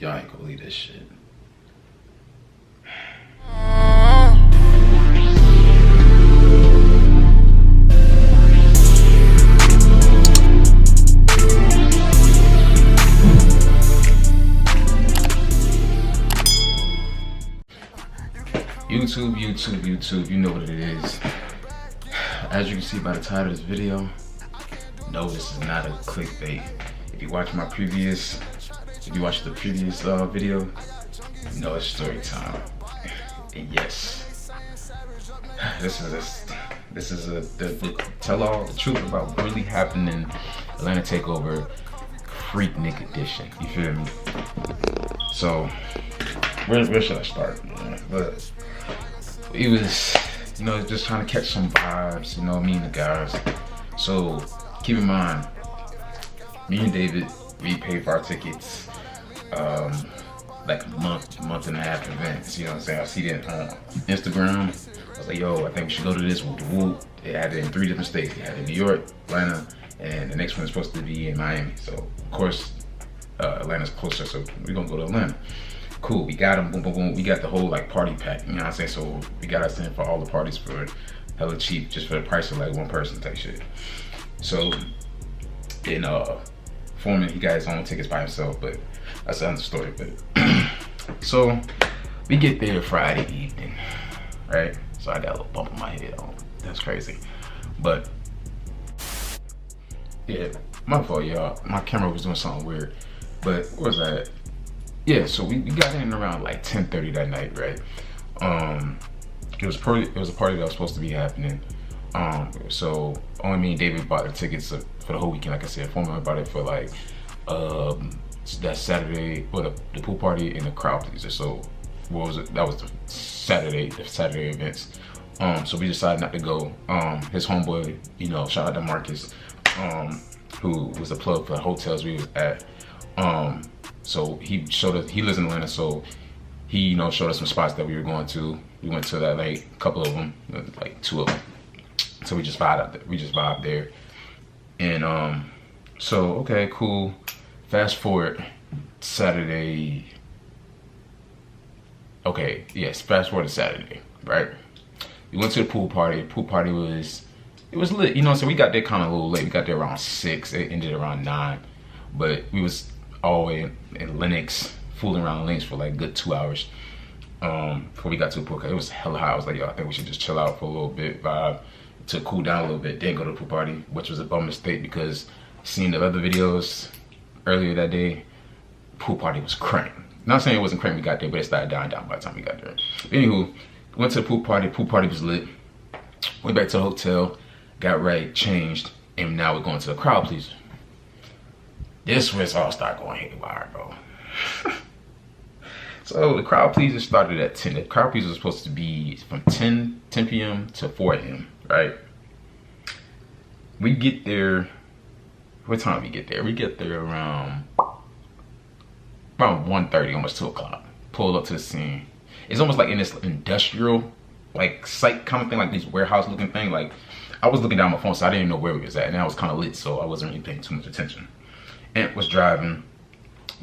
Y'all ain't gonna believe this shit. YouTube, you know what it is. As you can see by the title of this video, no, this is not a clickbait. If you watch the previous video, you know it's story time. And yes, this is the tell all the truth about what really happened in Atlanta Takeover Freaknik edition. You feel me? So where should I start, man? But it was, you know, just trying to catch some vibes, you know, me and the guys. So keep in mind, me and David, we paid for our tickets like a month and a half in advance. You know what I'm saying? I see that on Instagram. I was like, yo, I think we should go to this whoop de whoop. They had it in 3 different states. They had it in New York, Atlanta, and the next one is supposed to be in Miami. So of course, Atlanta's closer, so we're gonna go to Atlanta. Cool, we got them, boom, boom, boom. We got the whole like party pack, you know what I'm saying? So we got us in for all the parties for hella cheap, just for the price of like one person type shit. So then Foreman, he got his own tickets by himself, but that's another story. But so we get there Friday evening, right? So I got a little bump on my head. That's crazy. But yeah, my fault, y'all. My camera was doing something weird. But where was I at? Yeah, so we got in around like 10:30 that night, right? It was a party that was supposed to be happening. So only me and David bought the tickets for the whole weekend. Like I said, Foreman bought it for like that Saturday, well, the pool party and the crowd pleaser. So what was it? That was the Saturday events. So we decided not to go. His homeboy, you know, shout out to Marcus, who was a plug for the hotels we was at. So he showed us, he lives in Atlanta, so he, you know, showed us some spots that we were going to. We went to that, like, a couple of them, like 2 of them. So we just vibed there. And so, okay, cool. Fast forward Saturday. Okay, yes, fast forward to Saturday, right? We went to the pool party. The pool party was lit, you know, so we got there kind of a little late. We got there around 6, it ended around 9. But we was all the way in Lenox, fooling around Lenox for like a good 2 hours before we got to the pool. It was hella hot. I was like, yo, I think we should just chill out for a little bit, vibe, to cool down a little bit, then go to the pool party, which was a bum mistake because seeing the other videos earlier that day, pool party was crank. Not saying it wasn't crank when we got there, but it started dying down by the time we got there. Anywho, went to the pool party was lit. Went back to the hotel, got right, changed, and now we're going to the crowd pleaser. This was all start going haywire, bro. So the crowd pleaser started at 10. The crowd pleaser was supposed to be from 10 p.m. to 4 a.m., right? We get there, what time we get there? We get there around 1:30, almost 2 o'clock. Pulled up to the scene. It's almost like in this industrial, like site kind of thing, like this warehouse looking thing. Like I was looking down my phone, so I didn't even know where we was at. And I was kind of lit, so I wasn't really paying too much attention. Ant was driving,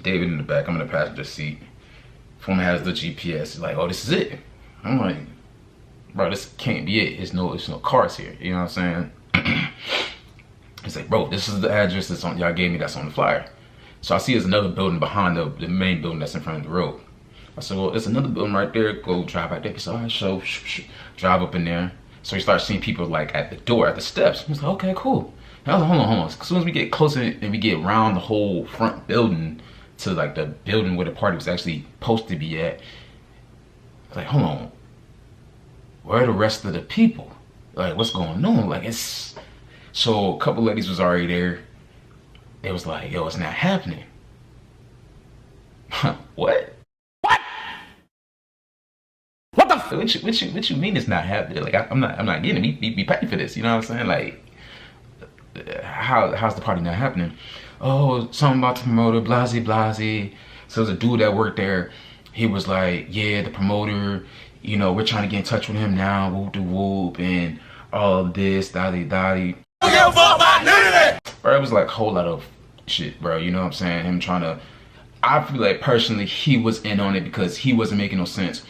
David in the back, I'm in the passenger seat. Foreman has the GPS, he's like, oh, this is it. I'm like, bro, this can't be it. It's no cars here, you know what I'm saying? He's like, bro, this is the address that's on, y'all gave me, that's on the flyer. So I see there's another building behind the main building that's in front of the road. I said, well, there's another building right there, go drive out there. He said, all right, so drive up in there. So he starts seeing people like at the door, at the steps. He's like, okay, cool. I was like, hold on. As soon as we get closer and we get around the whole front building to like the building where the party was actually supposed to be at, I was like, hold on, where are the rest of the people? Like, what's going on? Like, it's, so a couple ladies was already there. It was like, yo, it's not happening. What? What the f? What you mean it's not happening? Like, I'm not getting it. We paid for this, you know what I'm saying? Like, how's the party not happening? Oh, something about the promoter, blasey. So there's a dude that worked there. He was like, yeah, the promoter, you know, we're trying to get in touch with him now, whoop de whoop, and all of this, dotty. Bro, it was like a whole lot of shit, bro, you know what I'm saying? Him trying to I feel like personally he was in on it because he wasn't making no sense.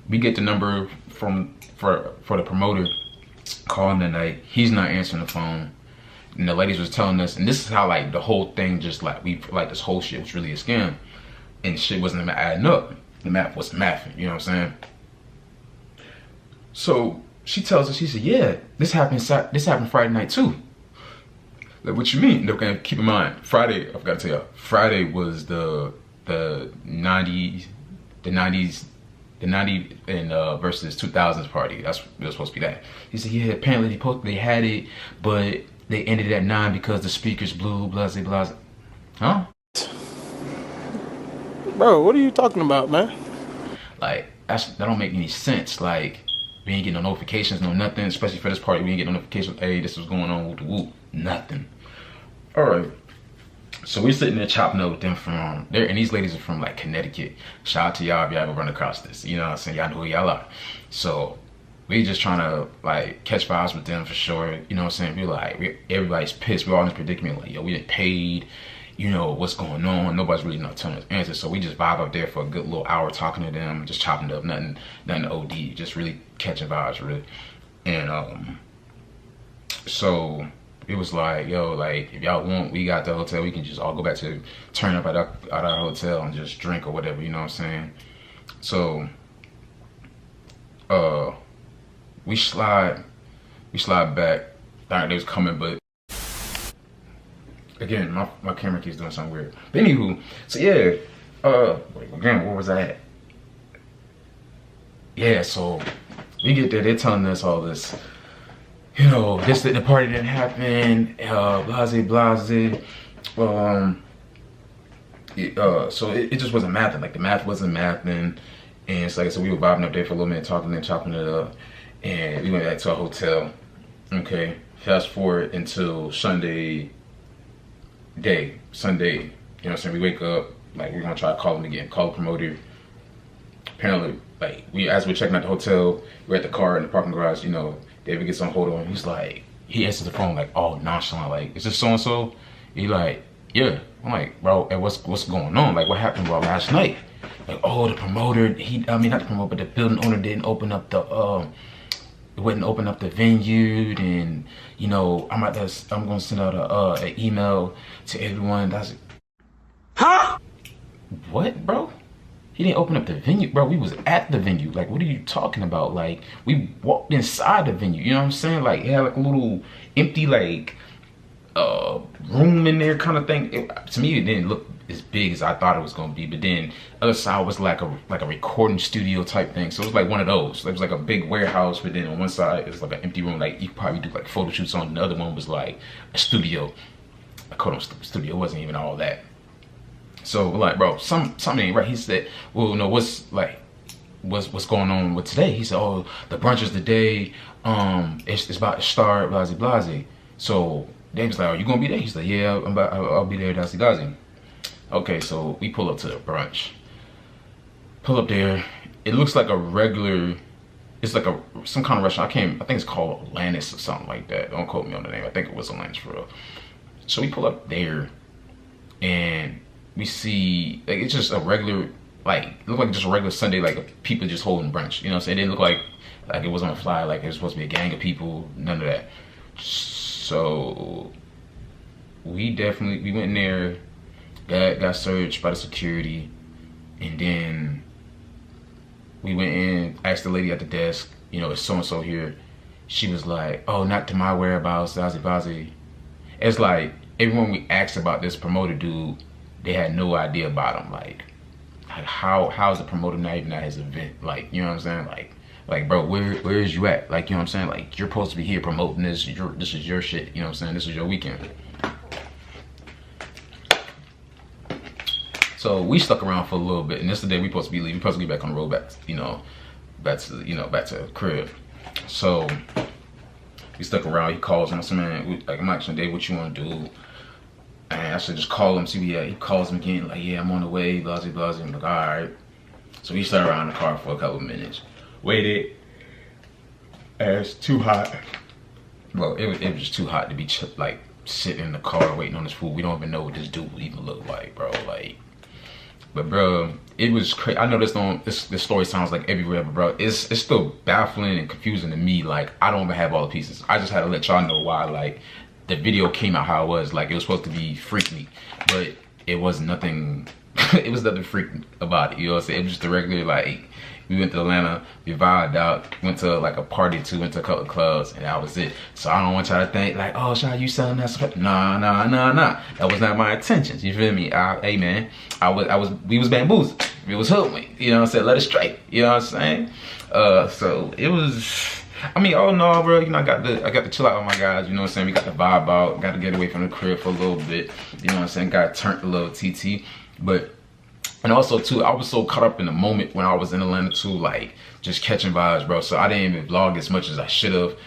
We get the number from for the promoter calling the night. He's not answering the phone. And the ladies was telling us, and this is how like the whole thing just like this whole shit was really a scam, and shit wasn't even adding up. The math wasn't mathing. You know what I'm saying? So she tells us, she said, yeah, this happened Friday night too. Like, what you mean? Okay, keep in mind, Friday, I forgot to tell you, Friday was the 90s and versus 2000s party. It was supposed to be that. He said, yeah, apparently they had it, but they ended at 9 because the speakers blew, blase, blase. Huh? Bro, what are you talking about, man? Like, that don't make any sense. Like, we ain't getting no notifications, no nothing, especially for this party. We ain't getting no notifications, hey, this was going on, whoop whoop, nothing. All right. So we're sitting there chopping up with them from there, and these ladies are from like Connecticut. Shout out to y'all if y'all ever run across this. You know what I'm saying? Y'all know who y'all are. So we just trying to like catch vibes with them for sure. You know what I'm saying? We're like, everybody's pissed. We're all in this predicament. Like, yo, we didn't paid. You know what's going on? Nobody's really not telling us answers. So we just vibe up there for a good little hour talking to them, just chopping it up. Nothing OD. Just really catching vibes, really. And so it was like, yo, like, if y'all want, we got the hotel, we can just all go back to turn up at our hotel and just drink or whatever, you know what I'm saying? So we slide back. Thought they was coming, but again, my camera keeps doing something weird. But anywho, so yeah, again, where was I at? Yeah, so we get there, they're telling us all this, you know, the party didn't happen, blase, blase. So it just wasn't mathing. Like, the math wasn't mathing. And it's like, so we were vibing up there for a little minute, talking and chopping it up. And we went back to our hotel. Okay, fast forward until Sunday, you know what I'm saying? We wake up, like, we're gonna try to call him again, call the promoter. Apparently, like, as we're checking out the hotel, we're at the car in the parking garage, you know, David gets on hold on. He's like, he answers the phone like all nonchalant, like, is this so and so? He like, yeah. I'm like, bro, hey, what's going on? Like, what happened about last night? Like, oh, the promoter, not the promoter, but the building owner didn't open up the wouldn't open up the venue, and you know, I'm gonna send out an email to everyone. That's Huh? What, bro? He didn't open up the venue, bro. We was at the venue. Like, what are you talking about? Like, we walked inside the venue. You know what I'm saying? Like, it had like a little empty like room in there, kind of thing. To me, it didn't look as big as I thought it was gonna be. But then other side was like a recording studio type thing. So it was like one of those. It was like a big warehouse, but then on one side it was like an empty room. Like, you could probably do like photo shoots on. The other one was like a studio, a quote studio. It wasn't even all that. So we're like, bro, something ain't right. He said, well, no, what's going on with today? He said, oh, the brunch is today. It's about to start, blase, blase. So David's like, are you gonna be there? He's like, yeah, I'll be there, blase, blase. Okay, so we pull up to the brunch. Pull up there. It looks like a regular, it's like some kind of restaurant. I think it's called Atlantis or something like that. Don't quote me on the name. I think it was Atlantis for real. So we pull up there, and we see, like, it's just a regular, like, it looked like just a regular Sunday, like, people just holding brunch, you know what I'm saying? It didn't look like it was on a fly, like it was supposed to be a gang of people, none of that. So we went in there, got searched by the security, and then we went in, asked the lady at the desk, you know, it's so-and-so here. She was like, oh, not to my whereabouts, blase. It's like, everyone we asked about this promoter dude, they had no idea about him. Like how's the promoter not even at his event? Like, you know what I'm saying? Like, bro, where is you at? Like, you know what I'm saying? Like, you're supposed to be here promoting this. This is your shit. You know what I'm saying? This is your weekend. So we stuck around for a little bit, and this is the day we supposed to be leaving. We supposed to get back on the road back to the crib. So we stuck around. He calls him. I said, man, I'm asking Dave, what you want to do? And I should just call him, see, yeah, he calls him again, like, yeah, I'm on the way, blase, blase. I'm like, all right. So we sat around the car for a couple of minutes, waited, and it's too hot. Well, it was just too hot to be, like, sitting in the car waiting on this food. We don't even know what this dude would even look like, bro. Like, But bro, it was crazy. I know this story sounds like everywhere, but bro, it's still baffling and confusing to me. Like, I don't even have all the pieces. I just had to let y'all know why, like, the video came out how it was. Like, it was supposed to be freaky, but it was nothing. It was nothing freaky about it. You know what I'm saying? It was just a regular, like, we went to Atlanta, we vibed out, went to like a party too, went to a couple of clubs, and that was it. So I don't want y'all to think like, oh, Shy, you selling that stuff? Nah. That was not my intentions. You feel me? Hey man, we was bamboozled. We was hoodwinked. You know what I'm saying? Let it straight. You know what I'm saying? So it was. I mean, oh no, bro. You know, I got to chill out with my guys. You know what I'm saying? We got to vibe out. Got to get away from the crib for a little bit. You know what I'm saying? Got turned a little TT, but. And also too, I was so caught up in the moment when I was in Atlanta too, like just catching vibes, bro. So I didn't even vlog as much as I should have.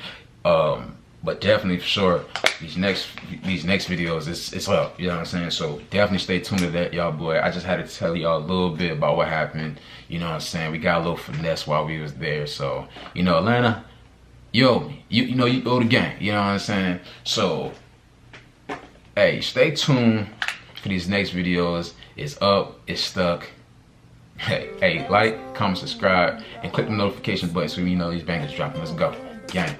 But definitely for sure, these next videos, it's up. You know what I'm saying? So definitely stay tuned to that, y'all boy. I just had to tell y'all a little bit about what happened. You know what I'm saying? We got a little finesse while we was there. So, you know, Atlanta, you owe me. You know, you owe the gang. You know what I'm saying? So, hey, stay tuned for these next videos. It's up, it's stuck. Hey, like, comment, subscribe, and click the notification button so you know these bangers dropping. Let's go. Gang.